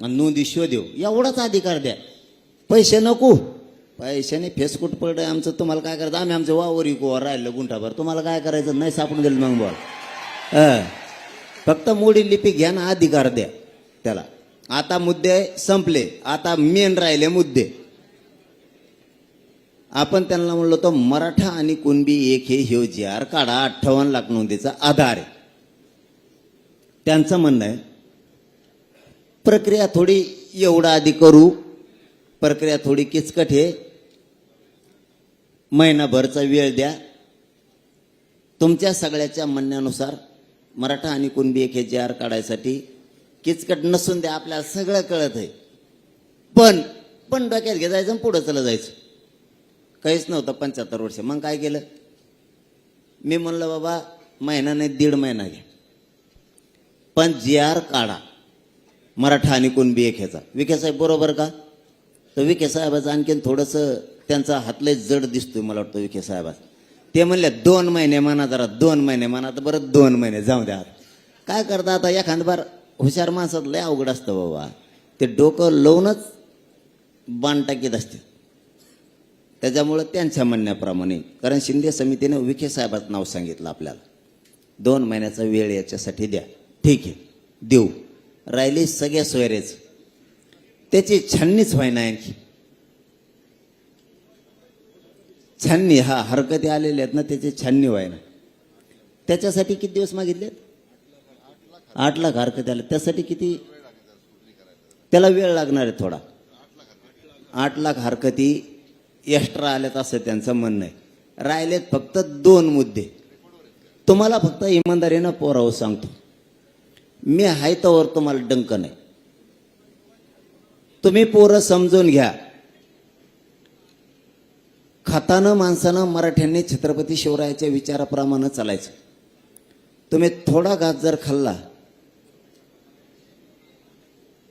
आणि नोंदी शोधेव एवढाच अधिकार द्या. पैसे नको, पैशाने फेसकुट पडलं आमचं. तुम्हाला काय करायचं? आम्ही आमचं वावर इकोवर राहिलं गुंठाभर. तुम्हाला काय करायचं? नाही सापडून गेलं मग बोल. फक्त मोडी लिपी घ्या ना, अधिकार द्या त्याला. आता मुद्दे संपले, आता मेन राहिले मुद्दे. आपण त्यांना म्हणलो तो मराठा आणि कुणबी एक हे ह्यो जी आर काढा, 58 लाख नोंदीचा आधार आहे. त्यांचं म्हणणं आहे प्रक्रिया थोडी एवढा आधी करू, प्रक्रिया थोडी किचकट आहे, महिनाभरचा वेळ द्या. तुमच्या सगळ्याच्या म्हणण्यानुसार मराठा आणि कुणबी एक हे जी आर काढायसाठी किचकट नसून द्या, आपल्याला सगळं कळत आहे. पण डोक्यात घ्यायचं पुढं चला जायचं. काहीच नव्हतं 75 वर्ष. मग काय केलं? मी म्हणलं बाबा महिना नाही 1.5 महिना घ्या, पण जी आर काढा मराठा आणि कुणबी एक ह्याचा. विखे साहेब बरोबर का? तर विखे साहेबाचं आणखीन थोडंसं त्यांचा हातले जड दिसतोय मला वाटतं विखे साहेबाचं. ते म्हणले 2 महिने म्हणा, जरा 2 महिने म्हणा. तर बरं 2 महिने जाऊ द्या. काय करता आता? एखाद बार हुशार माणसात लय अवघड असतं बाबा. ते डोकं लावूनच बाण टाकीत असते. त्याच्यामुळं त्यांच्या म्हणण्याप्रमाणे, कारण शिंदे समितीने विखे साहेबाचं नाव सांगितलं आपल्याला, 2 महिन्याचा वेळ याच्यासाठी द्या. ठीक आहे, देऊ. राहिली सगळ्या सोयरेच, त्याची छाननीच व्हायना. आणखी छाननी, हरकती आलेल्या आहेत ना, त्याची छाननी व्हायना. त्याच्यासाठी किती दिवस मागितलेत? 8 लाख हरकती आल्या. त्यासाठी किती? त्याला वेळ लागणार आहे थोडा. 8 लाख हरकती एक्स्ट्रा आल्यात असं त्यांचं म्हणणं आहे. राहिलेत फक्त 2 मुद्दे. तुम्हाला फक्त इमानदारीनं पोरावं सांगतो, मी आहे तोवर तुम्हाला डंक नाही. तुम्ही पोरं समजून घ्या. खातानं माणसानं मराठ्यांनी छत्रपती शिवरायाच्या विचाराप्रमाणे चालायचं. तुम्ही थोडा घात जर खाल्ला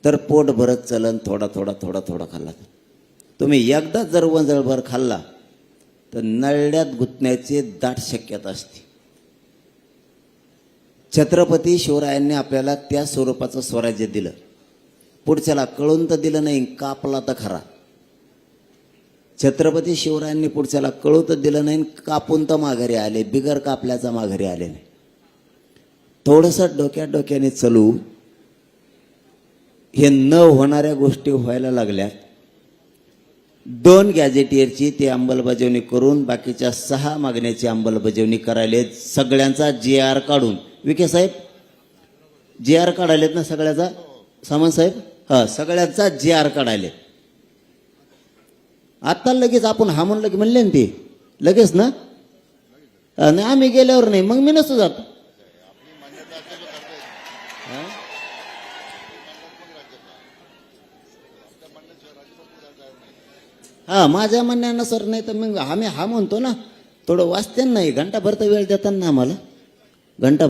तर पोट भरत चलन. थोडा थोडा थोडा थोडा खाल्ला. तुम्ही एकदा जर वंजळभर खाल्ला तर नळड्यात गुंतण्याची दाट शक्यता असते. छत्रपती शिवरायांनी आपल्याला त्या स्वरूपाचं स्वराज्य दिलं. पुढच्याला कळून तर दिलं नाही, कापला तर खरा. छत्रपती शिवरायांनी पुढच्याला कळू तर दिलं नाही, कापून तर माघारी आले, बिगर कापल्याचा माघारी आले नाही. थोडंसं डोक्याने चलू. हे न होणाऱ्या गोष्टी व्हायला लागल्या. 2 गॅजेटियरची ती अंमलबजावणी करून बाकीच्या 6 मागण्याची अंमलबजावणी करायले. सगळ्यांचा जी आर काढून. विखे साहेब जी आर काढायलेत ना सगळ्याचा? सामंत साहेब सगळ्यांचा जी आर काढायले. आता लगेच आपण हा म्हणलं की म्हणले ना ते लगेच ना? नाही आम्ही गेल्यावर नाही, मग मी नसतो जात. माझ्या म्हणण्यानुसार नाही तर मग आम्ही हा म्हणतो ना. थोडं वाचते नाही, घंटाभर तर वेळ देतात ना आम्हाला. घंटा